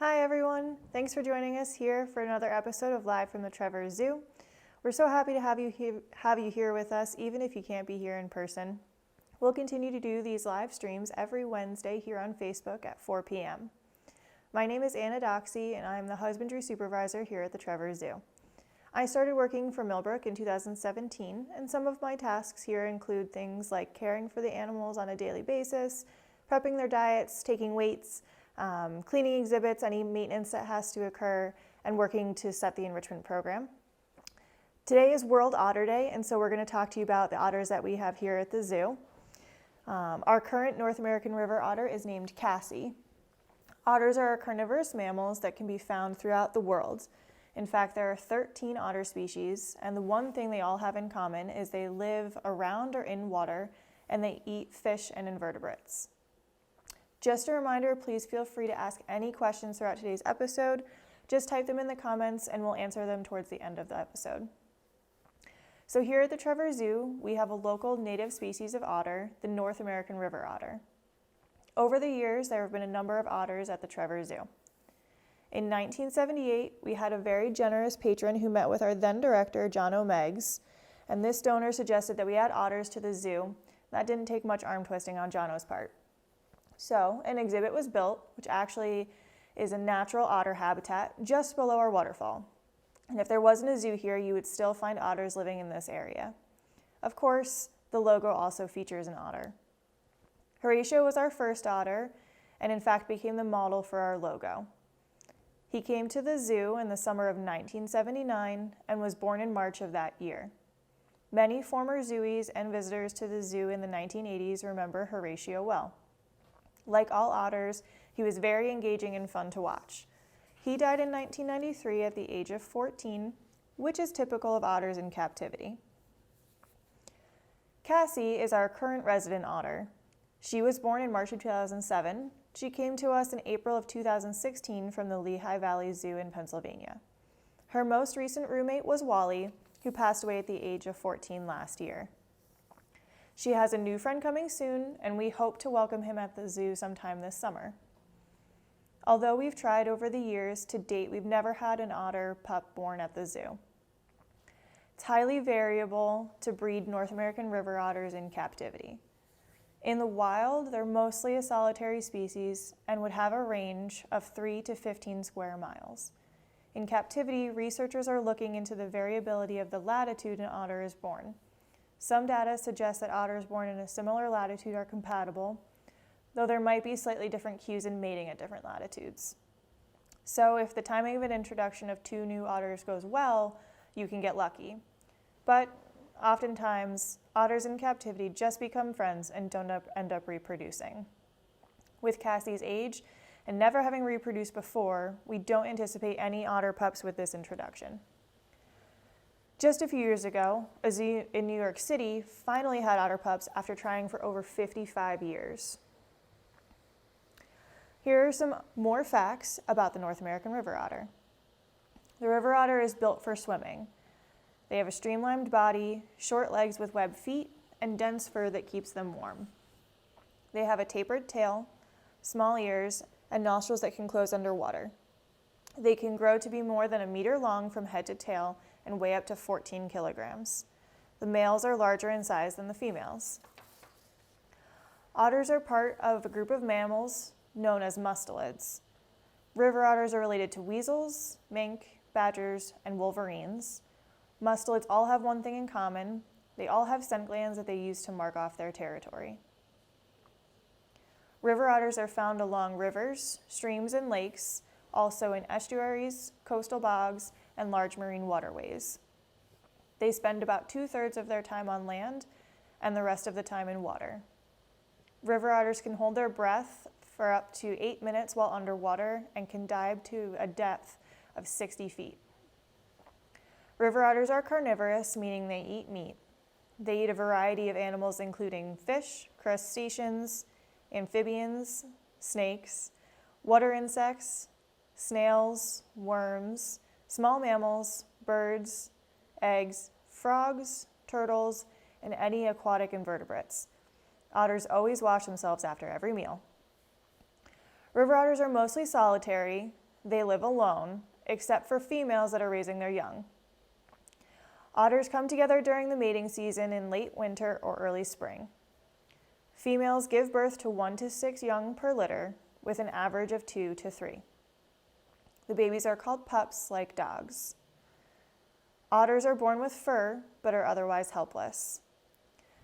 Hi everyone, thanks for joining us here for another episode of Live from the Trevor Zoo. We're so happy to have you here with us, even if you can't be here in person. We'll continue to do these live streams every Wednesday here on Facebook at 4 p.m. My name is Doxsey, and I'm the Husbandry Supervisor here at the Trevor Zoo. I started working for Millbrook in 2017, and some of my tasks here include things like caring for the animals on a daily basis, prepping their diets, taking weights, cleaning exhibits, any maintenance that has to occur, and working to set the enrichment program. Today is World Otter Day, and so we're going to talk to you about the otters that we have here at the zoo. Our current North American river otter is named Cassie. Otters are carnivorous mammals that can be found throughout the world. In fact, there are 13 otter species, and the one thing they all have in common is they live around or in water, and they eat fish and invertebrates. Just a reminder, please feel free to ask any questions throughout today's episode. Just type them in the comments and we'll answer them towards the end of the episode. So here at the Trevor Zoo, we have a local native species of otter, the North American river otter. Over the years, there have been a number of otters at the Trevor Zoo. In 1978, we had a very generous patron who met with our then director, John O'Meggs, and this donor suggested that we add otters to the zoo. That didn't take much arm twisting on Jono's part. So an exhibit was built, which actually is a natural otter habitat just below our waterfall. And if there wasn't a zoo here, you would still find otters living in this area. Of course, the logo also features an otter. Horatio was our first otter, and in fact became the model for our logo. He came to the zoo in the summer of 1979 and was born in March of that year. Many former zooies and visitors to the zoo in the 1980s remember Horatio well. Like all otters, he was very engaging and fun to watch. He died in 1993 at the age of 14, which is typical of otters in captivity. Cassie is our current resident otter. She was born in March of 2007. She came to us in April of 2016 from the Lehigh Valley Zoo in Pennsylvania. Her most recent roommate was Wally, who passed away at the age of 14 last year. She has a new friend coming soon, and we hope to welcome him at the zoo sometime this summer. Although we've tried over the years, to date we've never had an otter pup born at the zoo. It's highly variable to breed North American river otters in captivity. In the wild, they're mostly a solitary species and would have a range of 3 to 15 square miles. In captivity, researchers are looking into the variability of the latitude an otter is born. Some data suggest that otters born in a similar latitude are compatible, though there might be slightly different cues in mating at different latitudes. So if the timing of an introduction of 2 new otters goes well, you can get lucky. But oftentimes, otters in captivity just become friends and don't end up reproducing. With Cassie's age and never having reproduced before, we don't anticipate any otter pups with this introduction. Just a few years ago, a zoo in New York City finally had otter pups after trying for over 55 years. Here are some more facts about the North American river otter. The river otter is built for swimming. They have a streamlined body, short legs with webbed feet, and dense fur that keeps them warm. They have a tapered tail, small ears, and nostrils that can close underwater. They can grow to be more than 1 meter long from head to tail and weigh up to 14 kilograms. The males are larger in size than the females. Otters are part of a group of mammals known as mustelids. River otters are related to weasels, mink, badgers, and wolverines. Mustelids all have one thing in common. They all have scent glands that they use to mark off their territory. River otters are found along rivers, streams, and lakes, also in estuaries, coastal bogs, and large marine waterways. They spend about 2/3 of their time on land and the rest of the time in water. River otters can hold their breath for up to 8 minutes while underwater and can dive to a depth of 60 feet. River otters are carnivorous, meaning they eat meat. They eat a variety of animals including fish, crustaceans, amphibians, snakes, water insects, snails, worms, small mammals, birds, eggs, frogs, turtles, and any aquatic invertebrates. Otters always wash themselves after every meal. River otters are mostly solitary. they live alone, except for females that are raising their young. Otters come together during the mating season in late winter or early spring. Females give birth to 1 to 6 young per litter, with an average of 2 to 3. The babies are called pups like dogs. Otters are born with fur, but are otherwise helpless.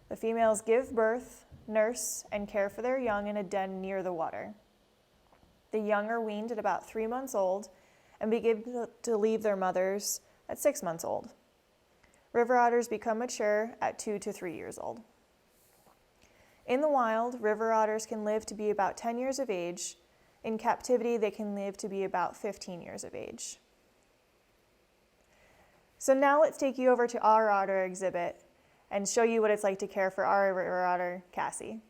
The females give birth, nurse, and care for their young in a den near the water. The young are weaned at about 3 months old and begin to leave their mothers at 6 months old. River otters become mature at 2 to 3 years old. In the wild, river otters can live to be about 10 years of age. In captivity, they can live to be about 15 years of age. So now let's take you over to our otter exhibit and show you what it's like to care for our river otter, Cassie.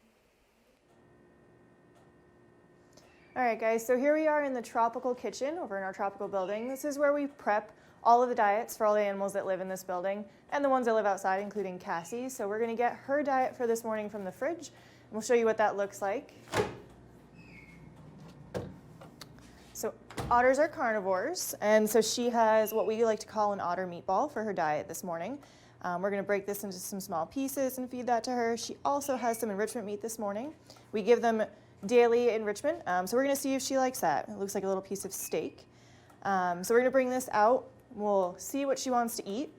All right, guys, so here we are in the tropical kitchen over in our tropical building. This is where we prep all of the diets for all the animals that live in this building and the ones that live outside, including Cassie. So we're going to get her diet for this morning from the fridge, and we'll show you what that looks like. So otters are carnivores, and so she has what we like to call an otter meatball for her diet this morning. We're going to break this into some small pieces and feed that to her. She also has some enrichment meat this morning. We give them daily enrichment, so we're going to see if she likes that. It looks like a little piece of steak. So we're going to bring this out. We'll see what she wants to eat.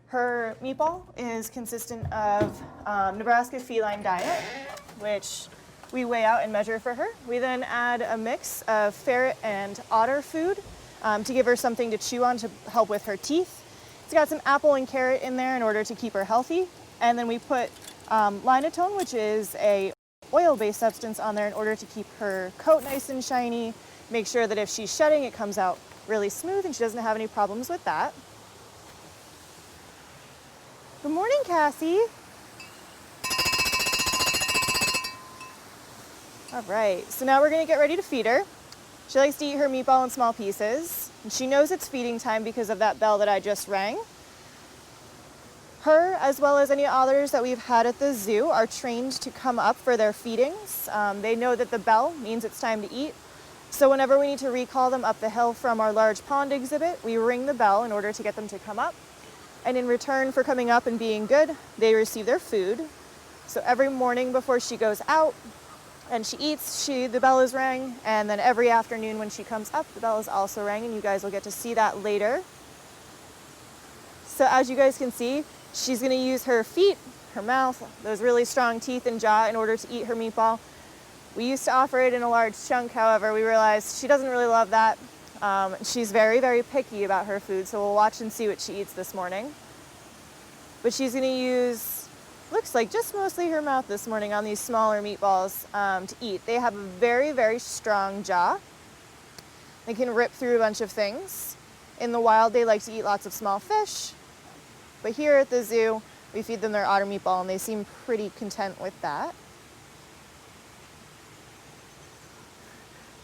Her meatball is consistent of Nebraska feline diet, which we weigh out and measure for her. We then add a mix of ferret and otter food to give her something to chew on to help with her teeth. It's got some apple and carrot in there in order to keep her healthy. And then we put linatone, which is a oil-based substance, on there in order to keep her coat nice and shiny, make sure that if she's shedding, it comes out really smooth and she doesn't have any problems with that. Good morning, Cassie. All right, so now we're gonna get ready to feed her. She likes to eat her meatball in small pieces, and she knows it's feeding time because of that bell that I just rang. Her, as well as any others that we've had at the zoo, are trained to come up for their feedings. They know that the bell means it's time to eat. So whenever we need to recall them up the hill from our large pond exhibit, we ring the bell in order to get them to come up. And in return for coming up and being good, they receive their food. So every morning before she goes out and she eats, the bell is rang. And then every afternoon when she comes up, the bell is also rang, and you guys will get to see that later. So as you guys can see, she's gonna use her feet, her mouth, those really strong teeth and jaw in order to eat her meatball. We used to offer it in a large chunk, however, we realized she doesn't really love that. She's very, very picky about her food, so we'll watch and see what she eats this morning. But she's gonna use, looks like just mostly her mouth this morning on these smaller meatballs to eat. They have a very, very strong jaw. They can rip through a bunch of things. In the wild, they like to eat lots of small fish. But here at the zoo, we feed them their otter meatball, and they seem pretty content with that.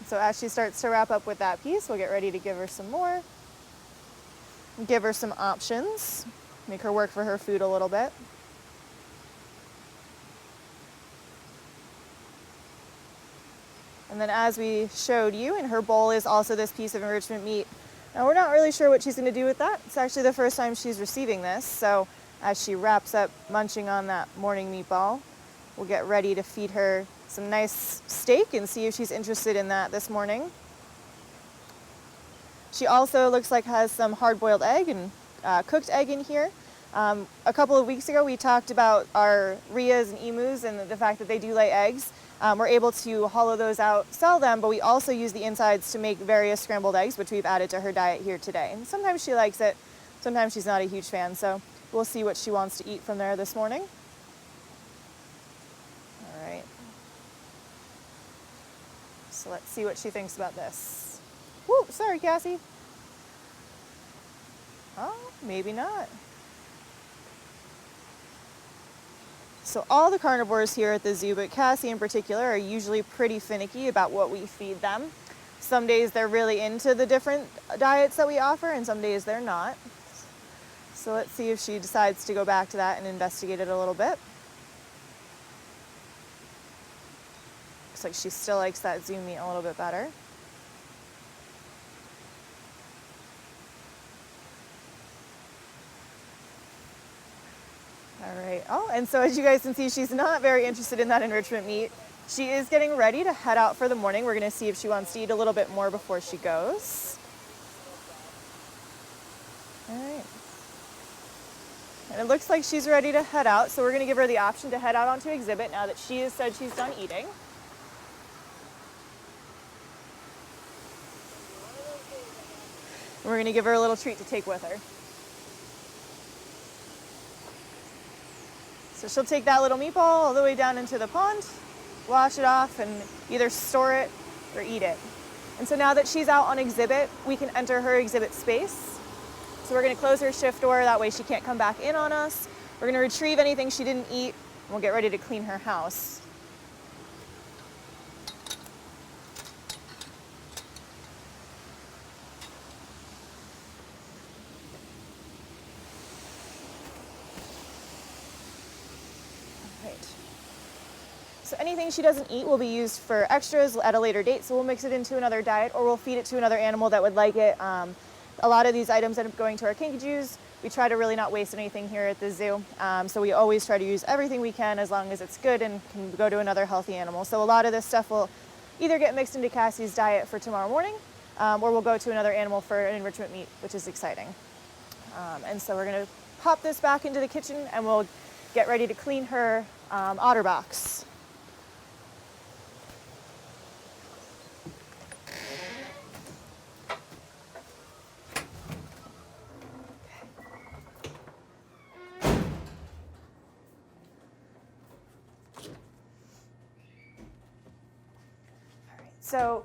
So as she starts to wrap up with that piece, we'll get ready to give her some more. Give her some options. Make her work for her food a little bit. And then as we showed you, in her bowl is also this piece of enrichment meat. Now we're not really sure what she's gonna do with that. It's actually the first time she's receiving this. So as she wraps up munching on that morning meatball, we'll get ready to feed her some nice steak and see if she's interested in that this morning. She also looks like has some hard-boiled egg and cooked egg in here. A couple of weeks ago, we talked about our rheas and emus and the fact that they do lay eggs. We're able to hollow those out, sell them, but we also use the insides to make various scrambled eggs, which we've added to her diet here today. And sometimes she likes it, sometimes she's not a huge fan, so we'll see what she wants to eat from there this morning. All right. So let's see what she thinks about this. Whoo, sorry, Cassie. Oh, maybe not. So all the carnivores here at the zoo, but Cassie in particular, are usually pretty finicky about what we feed them. Some days they're really into the different diets that we offer, and some days they're not. So let's see if she decides to go back to that and investigate it a little bit. Looks like she still likes that zoo meat a little bit better. All right. Oh, and so as you guys can see, she's not very interested in that enrichment meat. She is getting ready to head out for the morning. We're going to see if she wants to eat a little bit more before she goes. All right. And it looks like she's ready to head out, so we're going to give her the option to head out onto exhibit now that she has said she's done eating. And we're going to give her a little treat to take with her. So she'll take that little meatball all the way down into the pond, wash it off, and either store it or eat it. And so now that she's out on exhibit, we can enter her exhibit space. So we're going to close her shift door, that way she can't come back in on us. We're going to retrieve anything she didn't eat, and we'll get ready to clean her house. So anything she doesn't eat will be used for extras at a later date, so we'll mix it into another diet or we'll feed it to another animal that would like it. A lot of these items end up going to our kinkajous. We try to really not waste anything here at the zoo, so we always try to use everything we can as long as it's good and can go to another healthy animal. So a lot of this stuff will either get mixed into Cassie's diet for tomorrow morning, or we'll go to another animal for an enrichment meat, which is exciting. And so we're going to pop this back into the kitchen and we'll get ready to clean her otter box. So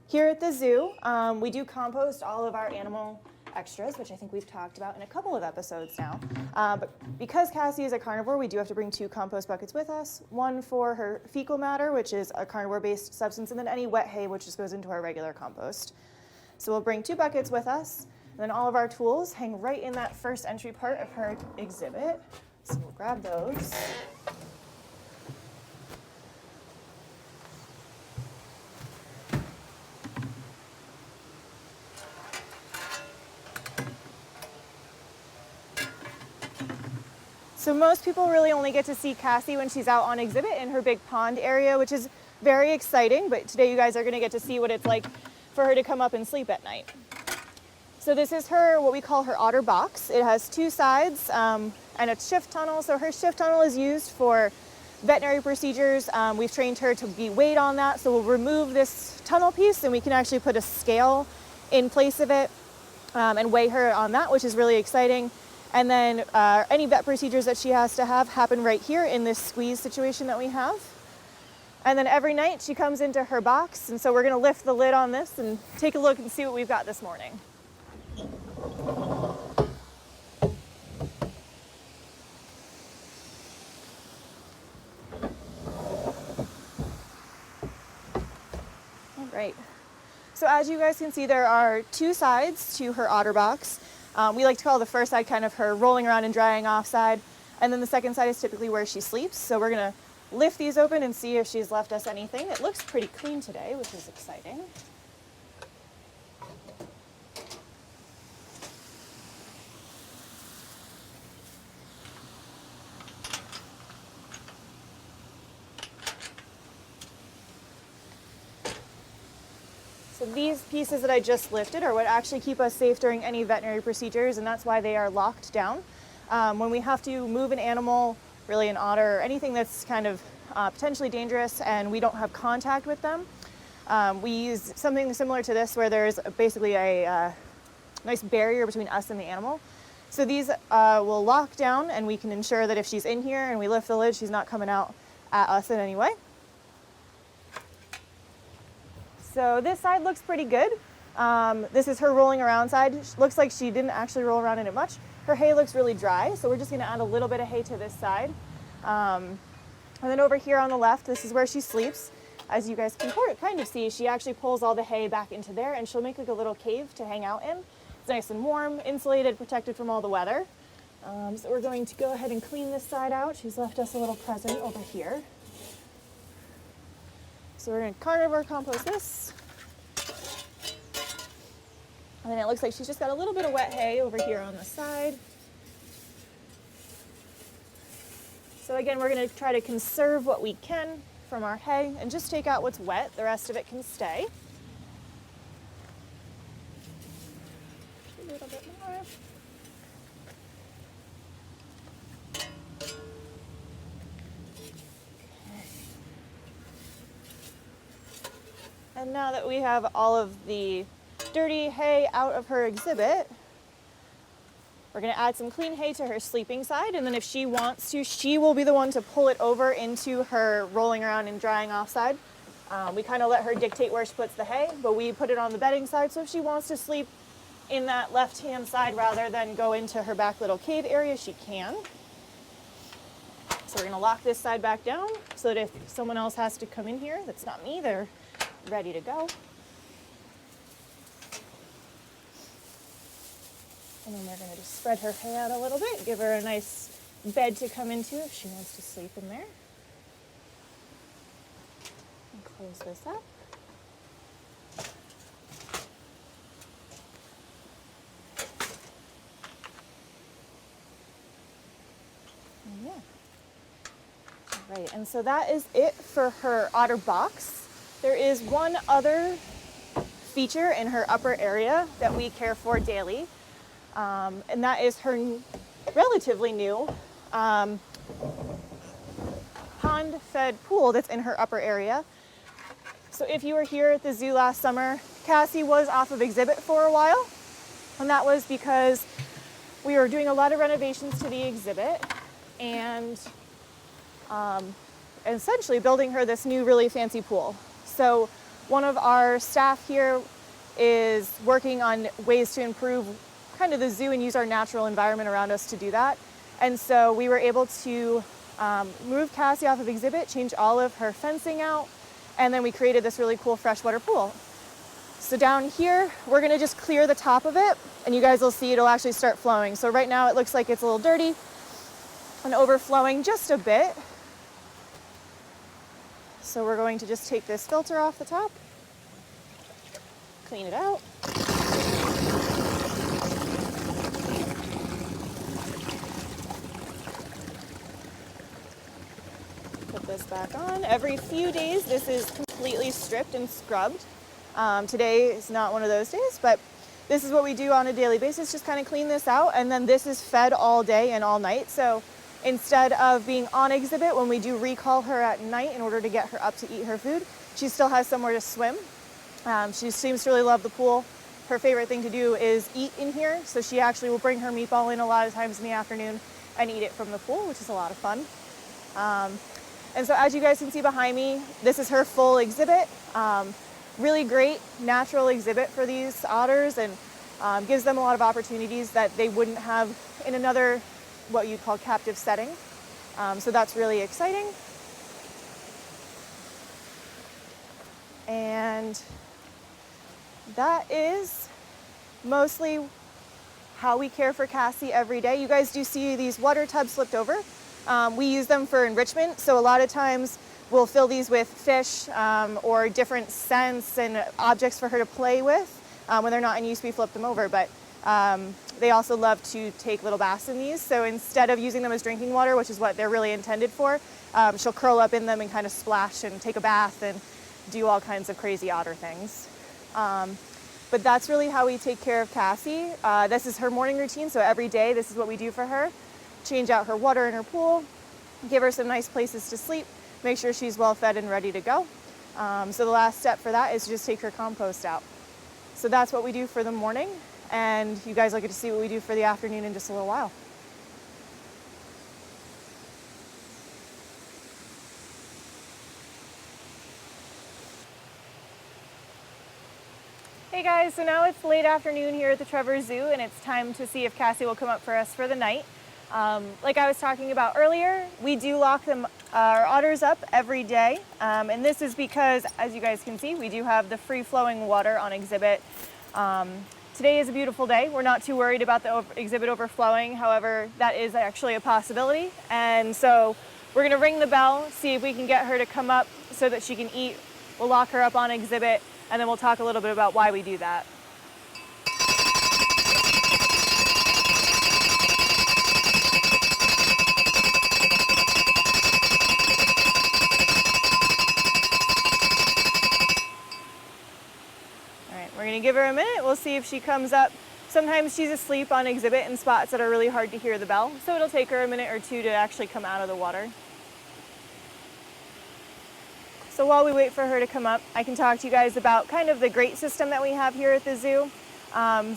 here at the zoo, we do compost all of our animal extras, which I think we've talked about in a couple of episodes now. But because Cassie is a carnivore, we do have to bring 2 compost buckets with us. One for her fecal matter, which is a carnivore-based substance, and then any wet hay, which just goes into our regular compost. So we'll bring 2 buckets with us, and then all of our tools hang right in that first entry part of her exhibit. So we'll grab those. So most people really only get to see Cassie when she's out on exhibit in her big pond area, which is very exciting, but today you guys are gonna get to see what it's like for her to come up and sleep at night. So this is her, what we call her Otter Box. It has 2 sides and a shift tunnel. So her shift tunnel is used for veterinary procedures. We've trained her to be weighed on that, so we'll remove this tunnel piece and we can actually put a scale in place of it and weigh her on that, which is really exciting. And then any vet procedures that she has to have happen right here in this squeeze situation that we have. And then every night she comes into her box, and so we're gonna lift the lid on this and take a look and see what we've got this morning. All right. So as you guys can see, there are 2 sides to her Otter Box. We like to call the first side kind of her rolling around and drying off side, and then the second side is typically where she sleeps. So we're gonna lift these open and see if she's left us anything. It looks pretty clean today, which is exciting. So these pieces that I just lifted are what actually keep us safe during any veterinary procedures, and that's why they are locked down. When we have to move an animal, really an otter, or anything that's kind of potentially dangerous and we don't have contact with them, we use something similar to this where there's basically a nice barrier between us and the animal. So these will lock down and we can ensure that if she's in here and we lift the lid, she's not coming out at us in any way. So this side looks pretty good. This is her rolling around side. Looks like she didn't actually roll around in it much. Her hay looks really dry, so we're just gonna add a little bit of hay to this side. And then over here on the left, this is where she sleeps. As you guys can kind of see, she actually pulls all the hay back into there and she'll make like a little cave to hang out in. It's nice and warm, insulated, protected from all the weather. So we're going to go ahead and clean this side out. She's left us a little present over here. So we're going to carnivore compost this. And then it looks like she's just got a little bit of wet hay over here on the side. So again, we're going to try to conserve what we can from our hay and just take out what's wet. The rest of it can stay. A little bit more. And now that we have all of the dirty hay out of her exhibit, we're going to add some clean hay to her sleeping side, and then if she wants to, she will be the one to pull it over into her rolling around and drying off side. We kind of let her dictate where she puts the hay, but we put it on the bedding side, so if she wants to sleep in that left-hand side rather than go into her back little cave area, she can. So we're going to lock this side back down so that if someone else has to come in here, that's not me, they're ready to go. And then we're going to just spread her hay out a little bit, give her a nice bed to come into if she wants to sleep in there. And close this up. And yeah. All right, and so that is it for her Otter Box. There is one other feature in her upper area that we care for daily. And that is her relatively new pond-fed pool that's in her upper area. So if you were here at the zoo last summer, Cassie was off of exhibit for a while, and that was because we were doing a lot of renovations to the exhibit and essentially building her this new really fancy pool. So one of our staff here is working on ways to improve kind of the zoo and use our natural environment around us to do that. And so we were able to move Cassie off of exhibit, change all of her fencing out, and then we created this really cool freshwater pool. So down here, we're gonna just clear the top of it, and you guys will see it'll actually start flowing. So right now it looks like it's a little dirty and overflowing just a bit. So we're going to just take this filter off the top, clean it out. This back on. Every few days this is completely stripped and scrubbed. Today is not one of those days, but this is what we do on a daily basis, just kind of clean this out, and then this is fed all day and all night. So instead of being on exhibit, when we do recall her at night in order to get her up to eat her food, she still has somewhere to swim. She seems to really love the pool. Her favorite thing to do is eat in here, so she actually will bring her meatball in a lot of times in the afternoon and eat it from the pool, which is a lot of fun. And so as you guys can see behind me, this is her full exhibit. Really great natural exhibit for these otters, and gives them a lot of opportunities that they wouldn't have in another, what you'd call captive setting. So that's really exciting. And that is mostly how we care for Cassie every day. You guys do see these water tubs flipped over. We use them for enrichment, so a lot of times we'll fill these with fish or different scents and objects for her to play with. When they're not in use, we flip them over, but they also love to take little baths in these. So instead of using them as drinking water, which is what they're really intended for, she'll curl up in them and kind of splash and take a bath and do all kinds of crazy otter things. But that's really how we take care of Cassie. This is her morning routine, so every day this is what we do for her. Change out her water in her pool, give her some nice places to sleep, make sure she's well fed and ready to go. So the last step for that is to just take her compost out. So that's what we do for the morning, and you guys will get to see what we do for the afternoon in just a little while. Hey guys, so now it's late afternoon here at the Trevor Zoo, and it's time to see if Cassie will come up for us for the night. Like I was talking about earlier, we do lock our otters up every day, and this is because, as you guys can see, we do have the free-flowing water on exhibit. Today is a beautiful day. We're not too worried about the exhibit overflowing. However, that is actually a possibility, and so we're going to ring the bell, see if we can get her to come up so that she can eat. We'll lock her up on exhibit, and then we'll talk a little bit about why we do that. give her a minute. We'll see if she comes up. Sometimes she's asleep on exhibit in spots that are really hard to hear the bell, so it'll take her a minute or two to actually come out of the water. So while we wait for her to come up, I can talk to you guys about kind of the grate system that we have here at the zoo.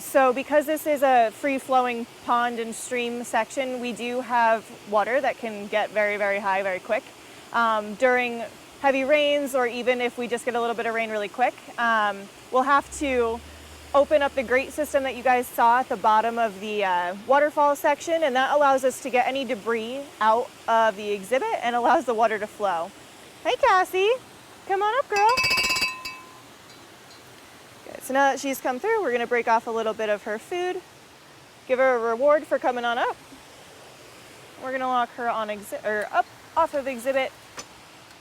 So because this is a free-flowing pond and stream section, we do have water that can get very, very high very quick. During heavy rains, or even if we just get a little bit of rain really quick, we'll have to open up the grate system that you guys saw at the bottom of the waterfall section, and that allows us to get any debris out of the exhibit and allows the water to flow. Hey Cassie, come on up, girl. Good. So now that she's come through, we're gonna break off a little bit of her food, give her a reward for coming on up. We're gonna lock her on up off of exhibit,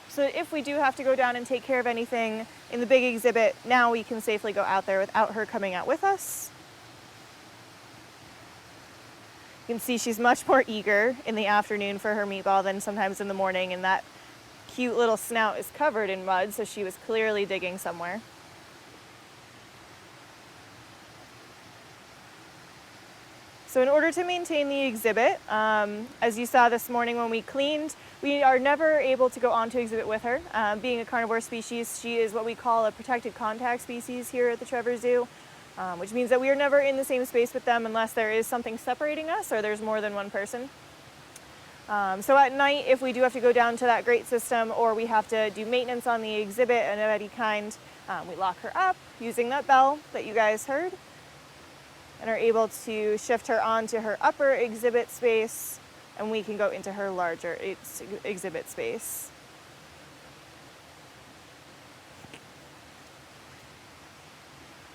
so that if we do have to go down and take care of anything in the big exhibit, now we can safely go out there without her coming out with us. You can see she's much more eager in the afternoon for her meatball than sometimes in the morning, and that cute little snout is covered in mud, so she was clearly digging somewhere. So in order to maintain the exhibit, as you saw this morning when we cleaned, we are never able to go onto exhibit with her. Being a carnivore species, she is what we call a protected contact species here at the Trevor Zoo, which means that we are never in the same space with them unless there is something separating us or there's more than one person. So at night, if we do have to go down to that grate system or we have to do maintenance on the exhibit of any kind, we lock her up using that bell that you guys heard, and are able to shift her onto her upper exhibit space, and we can go into her larger exhibit space.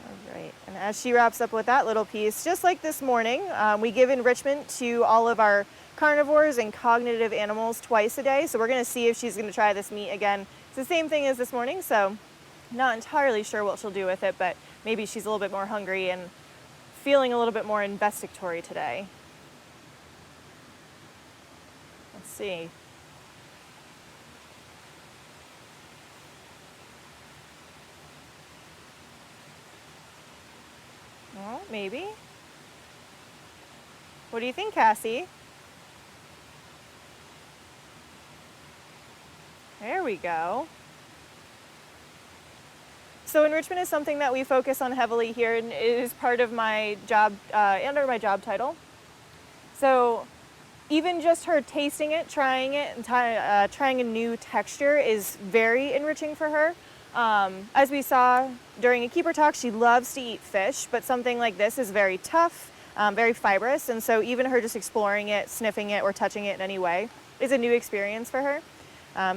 All right, and as she wraps up with that little piece, just like this morning, we give enrichment to all of our carnivores and cognitive animals twice a day, so we're gonna see if she's gonna try this meat again. It's the same thing as this morning, so not entirely sure what she'll do with it, but maybe she's a little bit more hungry and feeling a little bit more investigatory today. Let's see. Well, maybe. What do you think, Cassie? There we go. So enrichment is something that we focus on heavily here, and it is part of my job, under my job title. So even just her tasting it, trying it, and trying a new texture is very enriching for her. As we saw during a keeper talk, she loves to eat fish, but something like this is very tough, very fibrous, and so even her just exploring it, sniffing it, or touching it in any way is a new experience for her.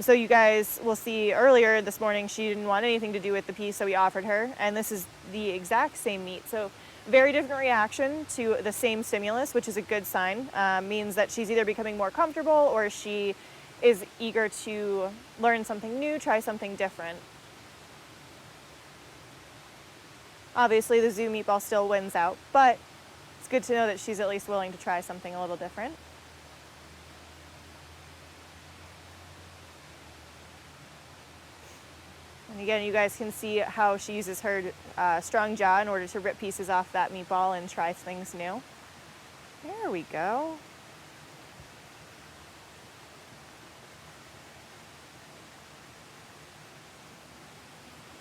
So you guys will see earlier this morning, she didn't want anything to do with the piece that we offered her, and this is the exact same meat. So very different reaction to the same stimulus, which is a good sign. Means that she's either becoming more comfortable or she is eager to learn something new, try something different. Obviously the zoo meatball still wins out, but it's good to know that she's at least willing to try something a little different. And again, you guys can see how she uses her strong jaw in order to rip pieces off that meatball and try things new. There we go.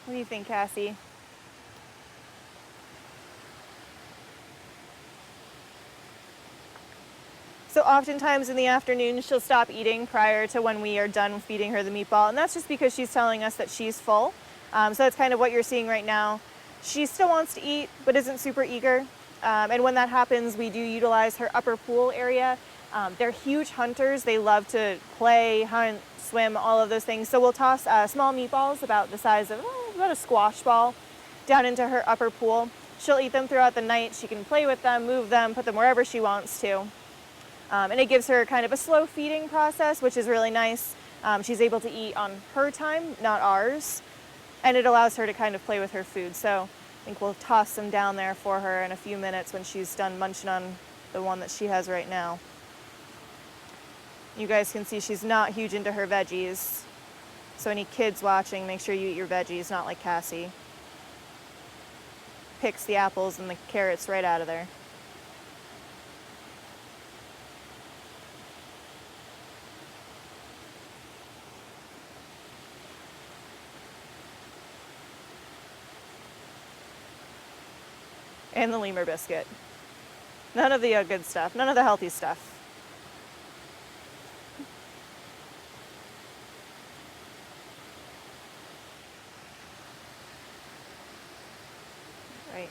What do you think, Cassie? So oftentimes in the afternoon, she'll stop eating prior to when we are done feeding her the meatball, and that's just because she's telling us that she's full. So that's kind of what you're seeing right now. She still wants to eat, but isn't super eager. And when that happens, we do utilize her upper pool area. They're huge hunters. They love to play, hunt, swim, all of those things. So we'll toss small meatballs about the size of about a squash ball down into her upper pool. She'll eat them throughout the night. She can play with them, move them, put them wherever she wants to. And it gives her kind of a slow feeding process, which is really nice. She's able to eat on her time, not ours. And it allows her to kind of play with her food. So I think we'll toss some down there for her in a few minutes when she's done munching on the one that she has right now. You guys can see she's not huge into her veggies. So any kids watching, make sure you eat your veggies, not like Cassie. picks the apples and the carrots right out of there. And the lemur biscuit. None of the good stuff, none of the healthy stuff. Right.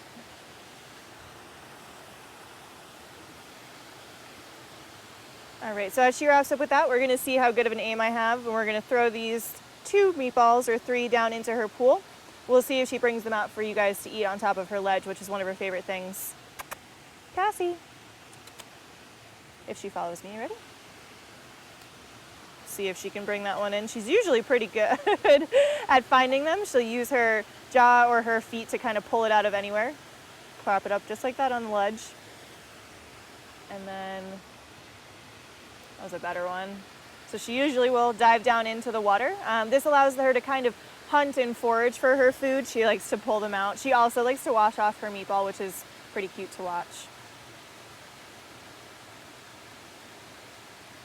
All right, so as she wraps up with that, we're gonna see how good of an aim I have, and we're gonna throw these 2 meatballs or 3 down into her pool. We'll see if she brings them out for you guys to eat on top of her ledge, which is one of her favorite things. Cassie, if she follows me, ready? See if she can bring that one in. She's usually pretty good at finding them. She'll use her jaw or her feet to kind of pull it out of anywhere. Plop it up just like that on the ledge. And then, that was a better one. So she usually will dive down into the water. This allows her to kind of hunt and forage for her food. She likes to pull them out. She also likes to wash off her meatball, which is pretty cute to watch.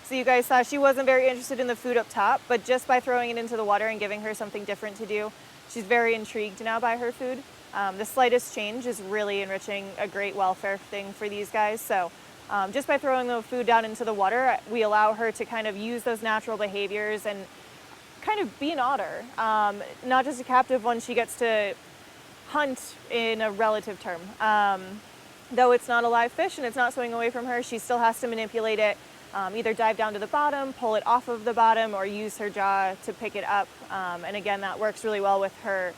So you guys saw she wasn't very interested in the food up top, but just by throwing it into the water and giving her something different to do, she's very intrigued now by her food. The slightest change is really enriching a great welfare thing for these guys. So just by throwing the food down into the water, we allow her to kind of use those natural behaviors and kind of be an otter, not just a captive one. She gets to hunt in a relative term. Though it's not a live fish and it's not swimming away from her, she still has to manipulate it, either dive down to the bottom, pull it off of the bottom, or use her jaw to pick it up. And again, that works really well with her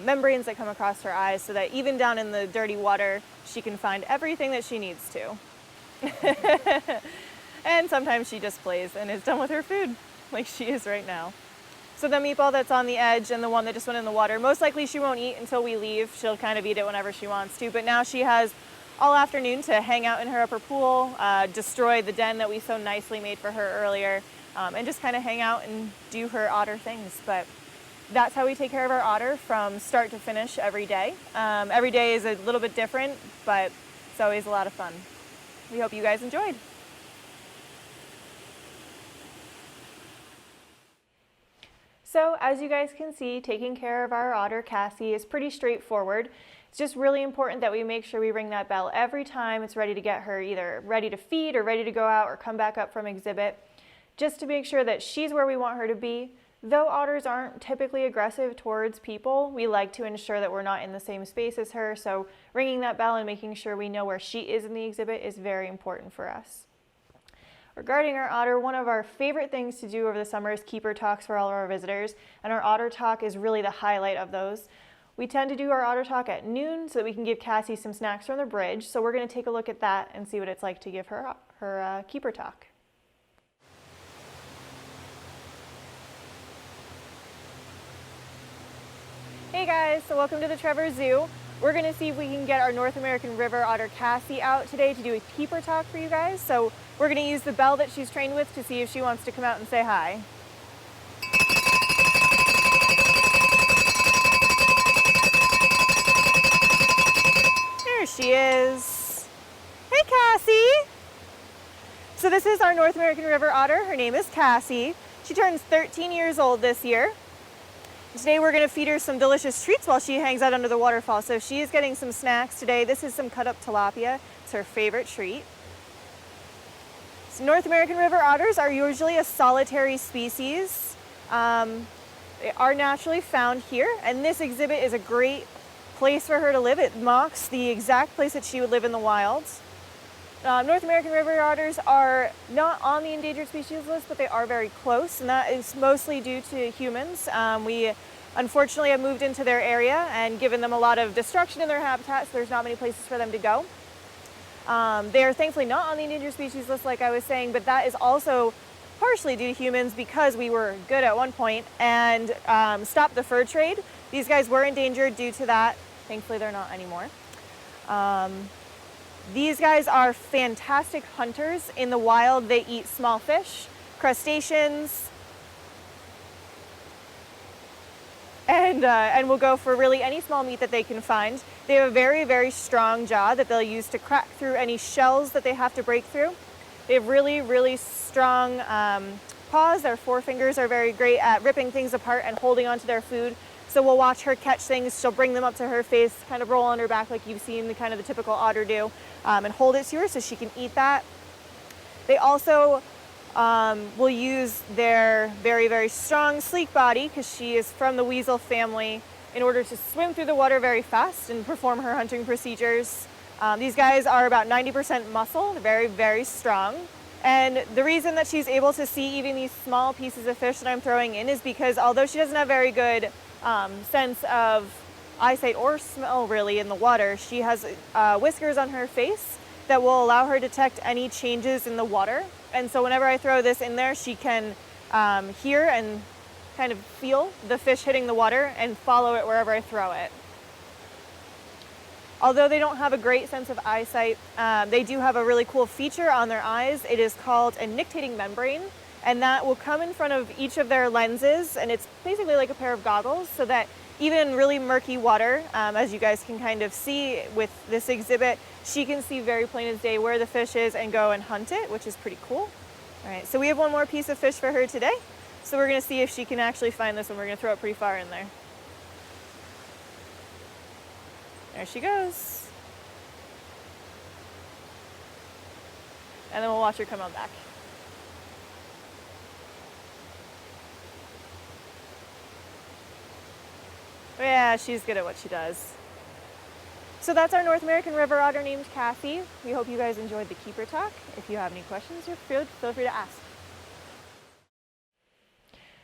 membranes that come across her eyes, so that even down in the dirty water, she can find everything that she needs to. And sometimes she just plays and is done with her food, like she is right now. So the meatball that's on the edge and the one that just went in the water, most likely she won't eat until we leave. She'll kind of eat it whenever she wants to, but now she has all afternoon to hang out in her upper pool, destroy the den that we so nicely made for her earlier, and just kind of hang out and do her otter things. But that's how we take care of our otter from start to finish every day. Every day is a little bit different, but it's always a lot of fun. We hope you guys enjoyed. So as you guys can see, taking care of our otter Cassie is pretty straightforward. It's just really important that we make sure we ring that bell every time it's ready to get her either ready to feed or ready to go out or come back up from exhibit, just to make sure that she's where we want her to be. Though otters aren't typically aggressive towards people, we like to ensure that we're not in the same space as her, so ringing that bell and making sure we know where she is in the exhibit is very important for us. Regarding our otter, one of our favorite things to do over the summer is keeper talks for all of our visitors, and our otter talk is really the highlight of those. We tend to do our otter talk at noon so that we can give Cassie some snacks from the bridge, so we're going to take a look at that and see what it's like to give her her keeper talk. Hey guys, so welcome to the Trevor Zoo. We're going to see if we can get our North American River Otter Cassie out today to do a keeper talk for you guys. So we're going to use the bell that she's trained with to see if she wants to come out and say hi. There she is. Hey Cassie! So this is our North American River Otter. Her name is Cassie. She turns 13 years old this year. Today we're going to feed her some delicious treats while she hangs out under the waterfall. So she is getting some snacks today. This is some cut up tilapia. It's her favorite treat. So North American River Otters are usually a solitary species. They are naturally found here, and this exhibit is a great place for her to live. It mocks the exact place that she would live in the wild. North American River Otters are not on the endangered species list, but they are very close, and that is mostly due to humans. We unfortunately have moved into their area and given them a lot of destruction in their habitat, so there's not many places for them to go. They are thankfully not on the endangered species list, like I was saying, but that is also partially due to humans because we were good at one point and stopped the fur trade. These guys were endangered due to that. Thankfully, they're not anymore. These guys are fantastic hunters in the wild. They eat small fish, crustaceans, and will go for really any small meat that they can find. They have a very, very strong jaw that they'll use to crack through any shells that they have to break through. They have really, really strong paws. Their forefingers are very great at ripping things apart and holding onto their food. So we'll watch her catch things. She'll bring them up to her face, kind of roll on her back like you've seen kind of the typical otter do, and hold it to her so she can eat that. They also will use their very, very strong, sleek body, because she is from the weasel family, in order to swim through the water very fast and perform her hunting procedures. These guys are about 90% muscle, very, very strong. And the reason that she's able to see even these small pieces of fish that I'm throwing in is because although she doesn't have very good sense of eyesight or smell really in the water, she has whiskers on her face that will allow her to detect any changes in the water. And so whenever I throw this in there, she can hear and kind of feel the fish hitting the water and follow it wherever I throw it. Although they don't have a great sense of eyesight, they do have a really cool feature on their eyes. It is called a nictitating membrane, and that will come in front of each of their lenses, and it's basically like a pair of goggles, so that even in really murky water, as you guys can kind of see with this exhibit, she can see very plain as day where the fish is and go and hunt it, which is pretty cool. All right, so we have one more piece of fish for her today. So we're gonna see if she can actually find this one. We're gonna throw it pretty far in there. There she goes. And then we'll watch her come on back. Yeah, she's good at what she does. So that's our North American river otter named Cassie. We hope you guys enjoyed the keeper talk. If you have any questions, feel free to ask.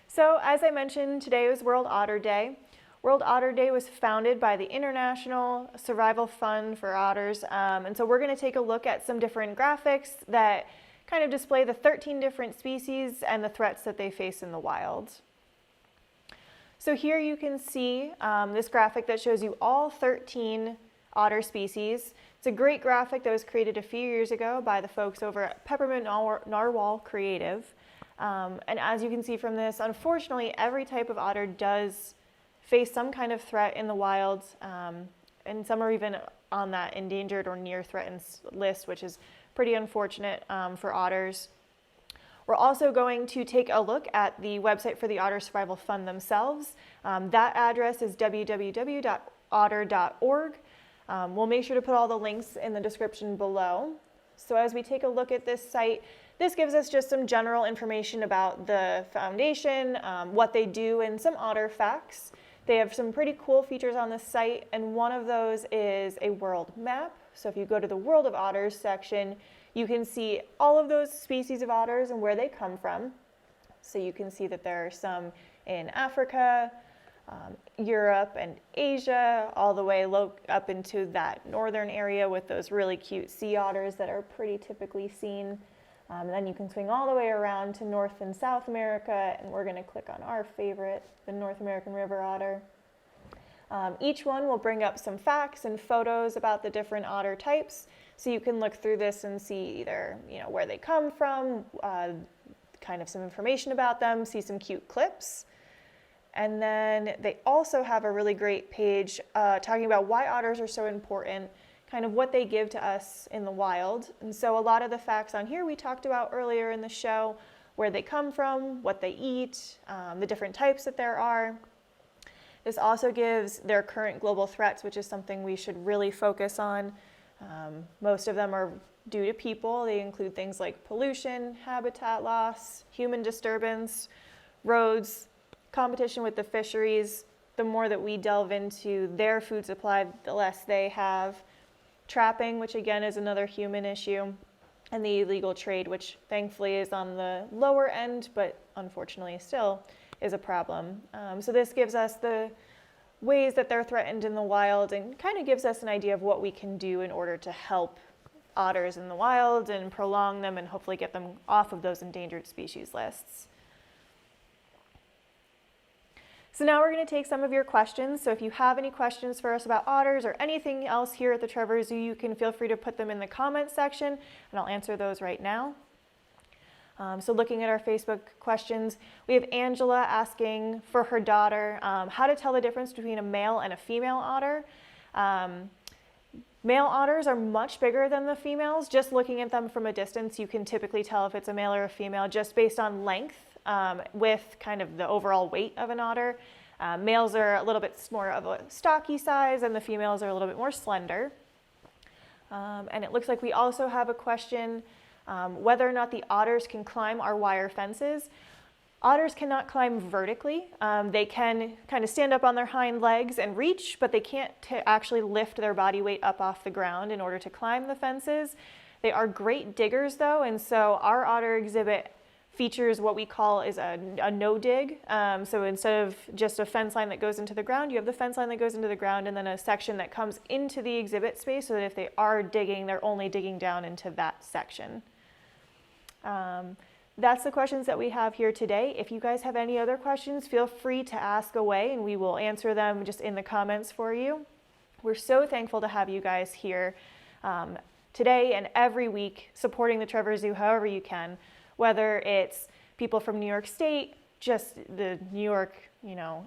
So as I mentioned, today was World Otter Day. World Otter Day was founded by the International Survival Fund for Otters. And so we're going to take a look at some different graphics that kind of display the 13 different species and the threats that they face in the wild. So here you can see this graphic that shows you all 13 otter species. It's a great graphic that was created a few years ago by the folks over at Peppermint Narwal Creative. And as you can see from this, unfortunately, every type of otter does face some kind of threat in the wild, and some are even on that endangered or near threatened list, which is pretty unfortunate for otters. We're also going to take a look at the website for the Otter Survival Fund themselves. That address is www.otter.org. We'll make sure to put all the links in the description below. So as we take a look at this site, this gives us just some general information about the foundation, what they do, and some otter facts. They have some pretty cool features on this site, and one of those is a world map. So if you go to the World of Otters section, you can see all of those species of otters and where they come from. So you can see that there are some in Africa, Europe, and Asia, all the way up into that northern area with those really cute sea otters that are pretty typically seen. And then you can swing all the way around to North and South America, and we're going to click on our favorite, the North American river otter. Each one will bring up some facts and photos about the different otter types, so you can look through this and see either where they come from, kind of some information about them, see some cute clips. And then they also have a really great page talking about why otters are so important, kind of what they give to us in the wild. And so a lot of the facts on here we talked about earlier in the show, where they come from, what they eat, the different types that there are. This also gives their current global threats, which is something we should really focus on. Most of them are due to people. They include things like pollution, habitat loss, human disturbance, roads, competition with the fisheries. The more that we delve into their food supply, the less they have. Trapping, which again is another human issue, and the illegal trade, which thankfully is on the lower end, but unfortunately still is a problem. So this gives us the ways that they're threatened in the wild and kind of gives us an idea of what we can do in order to help otters in the wild and prolong them and hopefully get them off of those endangered species lists. So now we're going to take some of your questions. So if you have any questions for us about otters or anything else here at the Trevor Zoo, you can feel free to put them in the comments section, and I'll answer those right now. So looking at our Facebook questions, we have Angela asking for her daughter how to tell the difference between a male and a female otter. Male otters are much bigger than the females. Just looking at them from a distance, you can typically tell if it's a male or a female just based on length with kind of the overall weight of an otter. Males are a little bit more of a stocky size and the females are a little bit more slender. And it looks like we also have a question whether or not the otters can climb our wire fences. Otters cannot climb vertically. They can kind of stand up on their hind legs and reach, but they can't actually lift their body weight up off the ground in order to climb the fences. They are great diggers though, and so our otter exhibit features what we call is a no dig. So instead of just a fence line that goes into the ground, you have the fence line that goes into the ground and then a section that comes into the exhibit space so that if they are digging, they're only digging down into that section. That's the questions that we have here today. If you guys have any other questions, feel free to ask away and we will answer them just in the comments for you. We're so thankful to have you guys here today and every week supporting the Trevor Zoo however you can, whether it's people from New York State, just the New York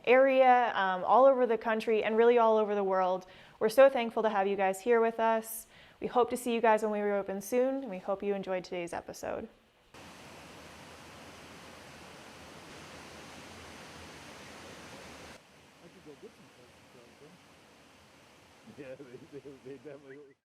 area, all over the country and really all over the world. We're so thankful to have you guys here with us. We hope to see you guys when we reopen soon and we hope you enjoyed today's episode.